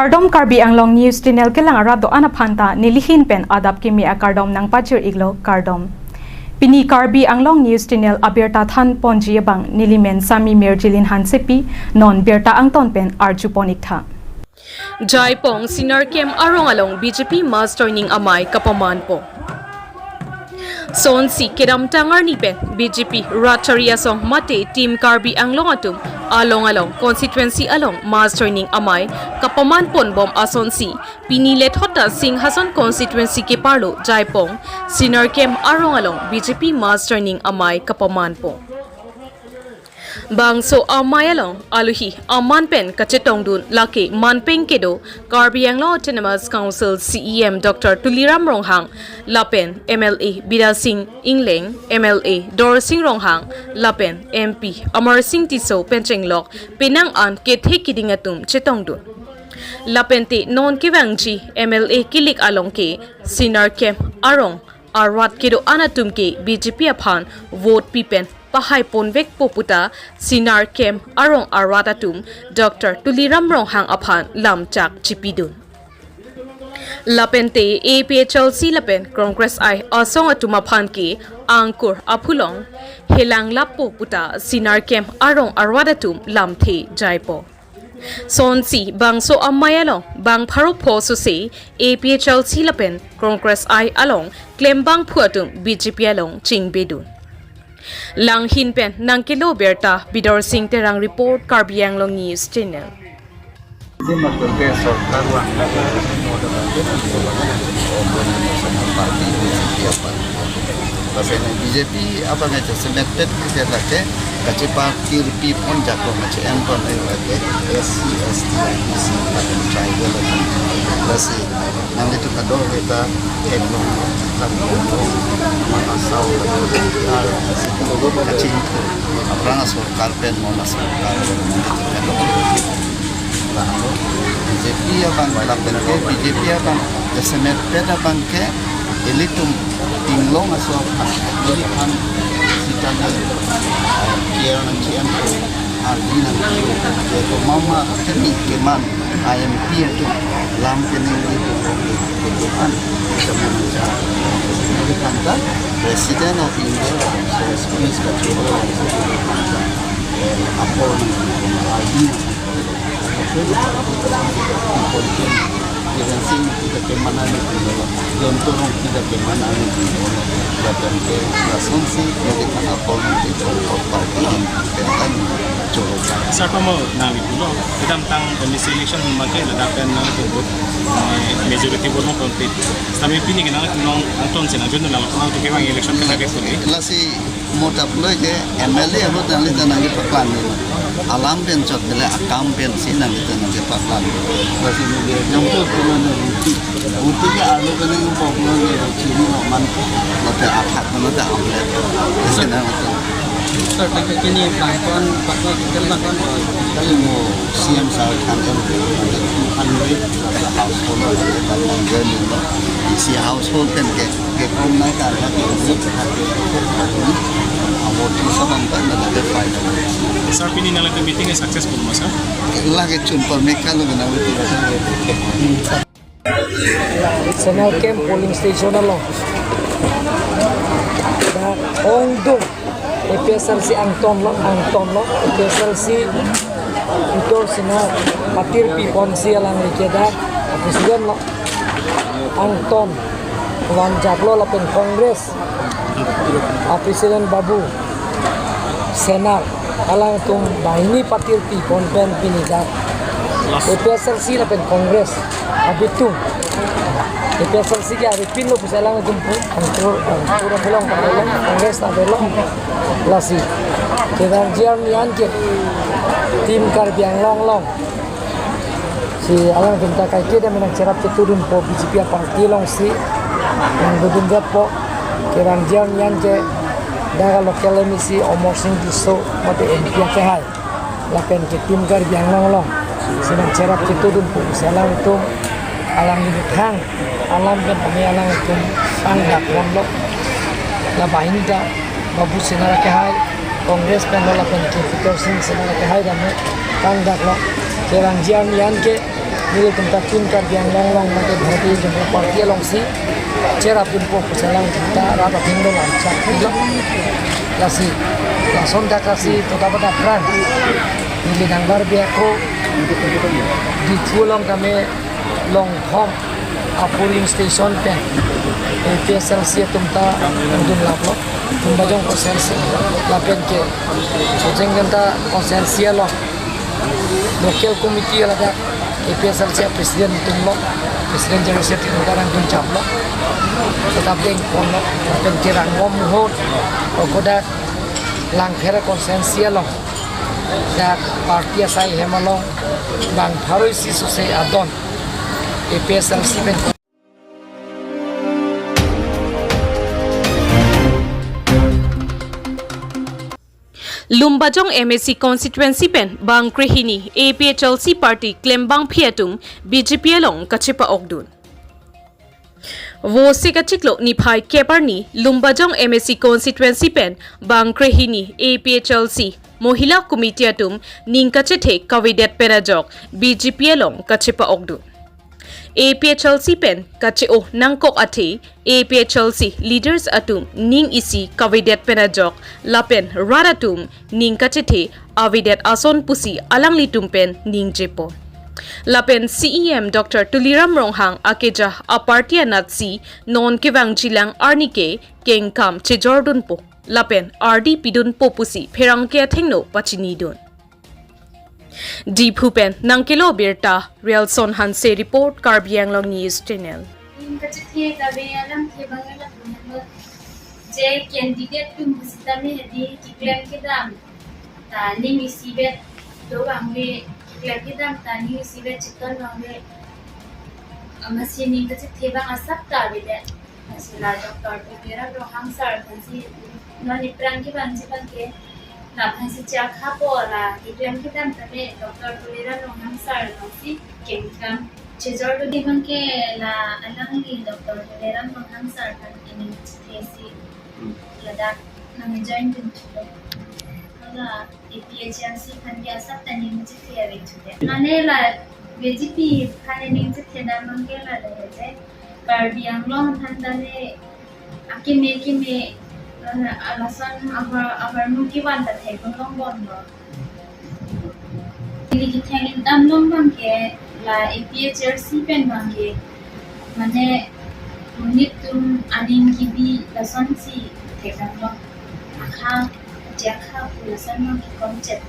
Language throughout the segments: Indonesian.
Kardom Karbi Anglong News Channel kelang arado anaphanta nilihin pen adap kimi a kardom nang pachir iglo kardom. Pini Karbi Anglong News Channel aberta than ponji bang nilimen sami merjilin hansepi non berta angton pen arjuponik tha. Jaipong Sinar Kem arong along BJP master ning amay kapaman po. Son si kiram tangar ni pen BJP Ratcharia song mate team Karbi Anglong atum along constituency along master ning amay kapaman pon bom ason si pinilet hota Singh Hasan constituency ke parlo Jaipong Sinar Kem arong along BJP master ning amay kapaman po. Bangso amayalong aluhi aman pen kachetong dun laki manpeng kedo Karbi Anglong Autonomous Council CEM Dr. Tuliram Ronghang Lapen MLA Bida Singh Ingleng MLA Dor Singh Ronghang Lapen MP Amar Singh Tiso Pencheng-lok Penang an kethe kidingatum chetong dun Lapente non kewangji MLA Kilik along ke Sinar Kem arong arwat kedo anatum ke BJP aphan vote pipen Pahay ponvek poputa Sinar Kem arong arwatatum Dr. Tuliram Ronghang aphan lamchak chipidun. Lapente APHLC lapen Congress ay asong atumaphan ke angkur apulong helang lapo puta Sinar Kem arong arwatatum lamthe jaipo. Sonsi bangso amayalong bang pharok phoso se APHLC lapen Congress ay along klembang phuatum BJP along chingbedun. Lang hinpen nang kilo berta Bidor Singh terang report Karbi Anglong News Channel. BJP apa ngaco selected kita lake kaci parti repi pun jatuh macam empon lake SC ST IC akan tribal lagi nang itu kado kita eklong asal kaci orang asal karpen mau asal BJP abang lakukan ke BJP abang selected abang ke elitum tinglong asal jadi kan sitanya kira nanti aku ardi nanti jadi mama kini keman IMP itu lam kini itu kan sama macam jadi kan Presiden of India saya speech kacau apa ardi politik Kiran Singh kita kemana ni John Torong kita kemana ni dan ke asumsi jadi kana politik parti yang kan cukup siapa mau nang itu kita tentang kondisi election memakai ledakan nang itu majority vote mau konti tapi pini kena nong anton sena jono nang itu kewang election kena ke sini lasi mota pula ke MLA apa dan itu nang paklan alam pencot bela akam pen sini nang itu nang paklan lasi dia jemput Utinya alu kena yang popular ni, ciri man, nanti akak nanti amlet, sena itu. Terkait ini bantuan kita lakukan Kalau mau siam saya kantor, nanti household kita menggen isi household kan ke kaum naik harga awal tu sabang kan ada faida. Saat ini nalar meeting is successful masa? Lagi jumpa mereka lu kena itu. Sinar Kem polling station along. Dan Ongdong EPSLC Angton lo, EPSLC itu Sinar Patir Piponsi alang Rikeda Presiden lo, Angton Wanjak lo lapen Kongres, Presiden Babu Senar alang tum bahini Patir Pipon pen pinidar. EPSLC lapen Kongres abitung EPSLC ke arifin lo bisa lang tum pura pulang Kongres na belong lasi kedar jian yan ke tim Karbi Anglong si alang tum ta kai keda menang cerap turun po BJP parti long si yang bedun po kedar jian yan ke daga lokal emisi Omar Singh Tiso mate MP ke hai lapen ke tim Karbi Anglong senang cerap turun po bisa lang tum alang hang alam kan kami alang tum angkat lo la bahin da babu senara ke hai Kongres pen la pen ke Victor Singh senara ke hai da me angkat lo kerang jian yan ke nili tenta tim Karbi Anglong mate Bharatiya Janata Party along si Chair Abdul Pok Salang kita rata tinggal lancar bila kasi lason dah kasi toda peran nili nangbar biako di tulong kami long home a polling station pe PSLC tumta udun laplo tumba jong konsensi lapen ke sojeng ganta konsensi lo local committee ala da PSLC president tumlo president general secretary udarang tun chaplo tetap deng kono lapen ke rangom hot okoda lang khera konsensi lo da party asai hemalong bang pharoi si sose adon PSLC ben Lumbajong MSC constituency pen bang krehini APHLC party claim bang phiatum BJP along kachipa okdun wo sikachiklo ni phai keparni Lumbajong MSC constituency pen bang krehini APHLC mohila committee atum ningkachete kavidet perajok BJP along kachipa okdun APHLC pen kacheo nangkok ate APHLC leaders atum ning isi kavidet penajok lapen raratum ning kachete avidet ason pusi alang litum pen ning jepo lapen CEM Dr. Tuliram Ronghang akeja apartia natsi non kewang jilang arnike kengkam chejordun po lapen RD pidun po pusi pherang ke thengno pachini dun Deep Hupen Nankilo Birta Realson Hanse report Karbi Anglong News Channel. जे कैंडिडेट तुम हस्ता में यदि क्लेम के दाम तानी मिसीबेट तो वांगे क्लेम के दाम तानी मिसीबेट चिकन वांगे मशीनी का चित्तेबा असब ताबिदे मसला डॉक्टर तुगेरा रोहांग सर फंसी नॉन इप्रांग के बांचे बनके ना फंसी चाखा पोरा क्लेम के दाम तमे डॉक्टर तुगेरा रोहांग सर फंसी केमकम चेजर तो दिवन के ला अलंगी डॉक्टर तुगेरा रोहांग सर फंसी चित्तेसी Ledak nang join din chulo. Ala APHLC khandi asap tani mujhe theory chude. Ane la BJP khane ning je thena mange la le je. Karbi Anglong thanda ne akime alasan abar nu ki wan ta thai long bon no. Li ki thangin tam long bang ke la APHLC pen bang ke mane unit tum aning ki bi lason si tekano akha jakha lason no ki concept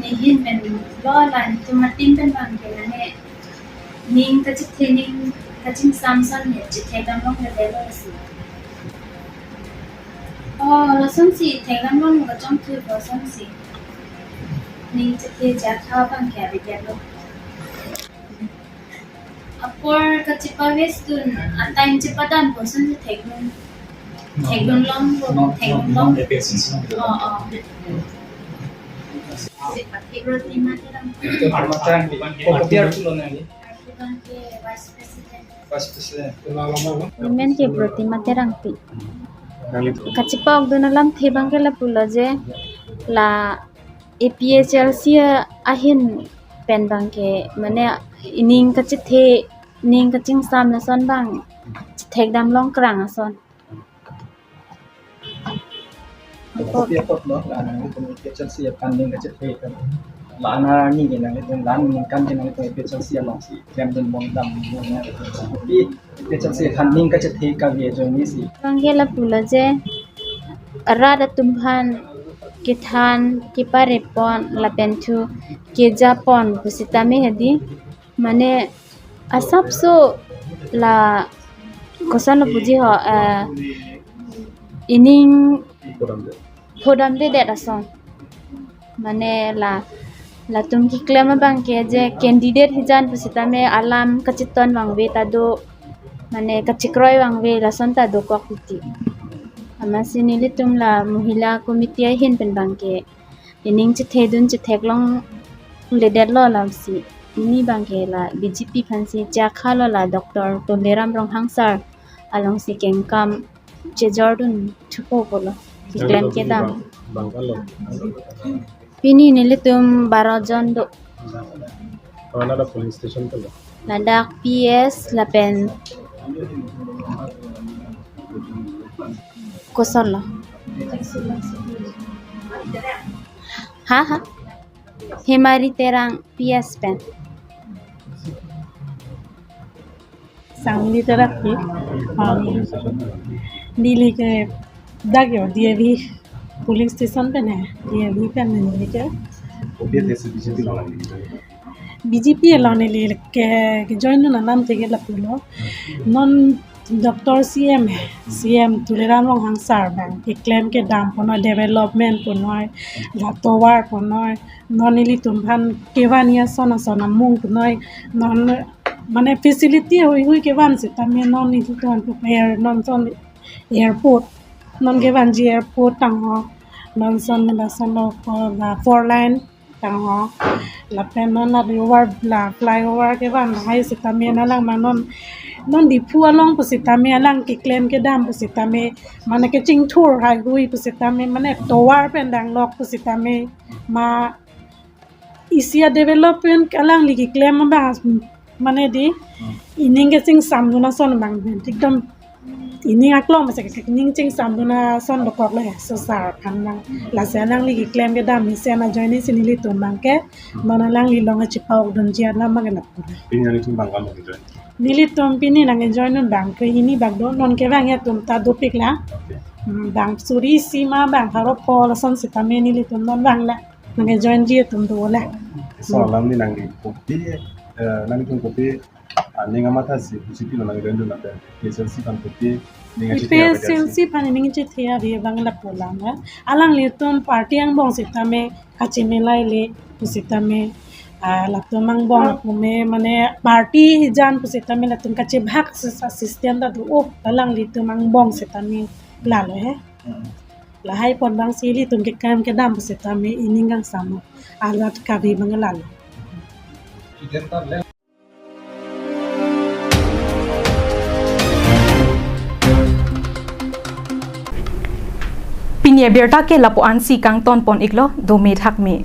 ni hin men lo lan tum matin pen bang ke ne ning ka chi thening ka chin samson ne chi thekam long le lo si lason si thekam long ka chong thu lason si ning chi the jakha bang ke bi ke lo Apor kacipa westun time cipadan bosan si tegun long roti mati lang vice president women ke proti materang pi kacipa ogduna lam thebang ke la pula je la APHLC ahin pen bang ke mane ning kachithe ning kaching sam na son bang thek dam long krang ason Kopi apa lo? Lana itu PHLC funding kecil kan. Lana ni gina itu lana kan gina itu PHLC long si. Jam dan bong dam bongnya. Tapi PHLC funding kecil kan dia join si. bangela pula je arada tumphan kithan kipare pon la pentu ke japon pusita me hedi mane asap so la kosan puji ho ining Podam de ason mane la tum ki claim bang ke je candidate hijan pusita me alam kachiton wangwe ta do mane kachikroi wangwe la son ta do ko kuti amasini litum la mohila committee hin pen bang ke ining che thedun che theklong le det lo lam si ini bang ke la BJP phansi cha khalo la Dr. Tuliram Ronghang sir along si kengkam che Jordan thupo bolo claim ke dam pini nilitum 12 jon do Nada police station tu lah. ladak PS lapen koson lo ha himari terang PS pen sang literati नीली के दाग्यो DAV police station पे है DAV पे नीली के BJP लाने लिए के जॉइन ना नाम थे के लपुलो नॉन डॉक्टर CM तुलेराम लोग हंसार बैंक के क्लेम के दाम पनो डेवलपमेंट पनो लातोवार पनो नॉन नीली तुम्हान केवानिया सोना मुंग पनो नॉन माने फैसिलिटी हुई के वन से तमें नॉन नीली तो एयर नॉन सोन एयरपोर्ट नॉन के वन जी एयरपोर्ट तंगो नॉन सोन ला सोन ला 4 लाइन तंगो ला पेन नॉन ला ओवर ला फ्लाईओवर के वन हाई से तमें ना लंग मा नॉन दी फुआ लोंग पुसित तमें लंग के क्लेम के दाम पुसित तमें माने के चिंग टूर हाई हुई पुसित तमें माने टोवार पेन दांग लॉक पुसित तमें मा इसिया डेवलपमेंट अलांग लिखी क्लेम में बास माने दी इनिंग के चिंग सामनुना सोन बांग एकदम इनिंग अक्लों में से इनिंग चिंग सामनुना सोन बकॉक ले सोसार खाना लासे अलांग लिखी क्लेम के दाम इसे ना जॉइनी सिनिली तो बांग के नॉन अलांग लिलोंग चिपाव डंजिया ना मगन अपना Ini tu banggal lagi tu. निली तुम पिनी नंगे जॉइन बांग के इनी बांग दो नॉन के बांग या तुम ता दो पिक ला बांग सूरी सीमा बांग हारो पॉल सोन से तमें निली तुम नॉन बांग ला नंगे जॉइन जी तुम दो ला Soalan ni nanti kopi, nanti tu kopi, ni ngamata si, BJP lo nanti rendu nanti. PSLC kan kopi, ni ngasih tiap hari. PSLC pani mingi thea ri bangla polanga alang le tom party ang bong sita me kachime lai le pusita me la tomang bong me mane party jan pusita me la tum kache bhak system da do alang le tomang bong sita me la le he la hai pon bang sili tum ke kam ke dam pusita me iningang sama alat kabi bangla le Pinya berta ke lapuan si kang ton pon iklo do me thak me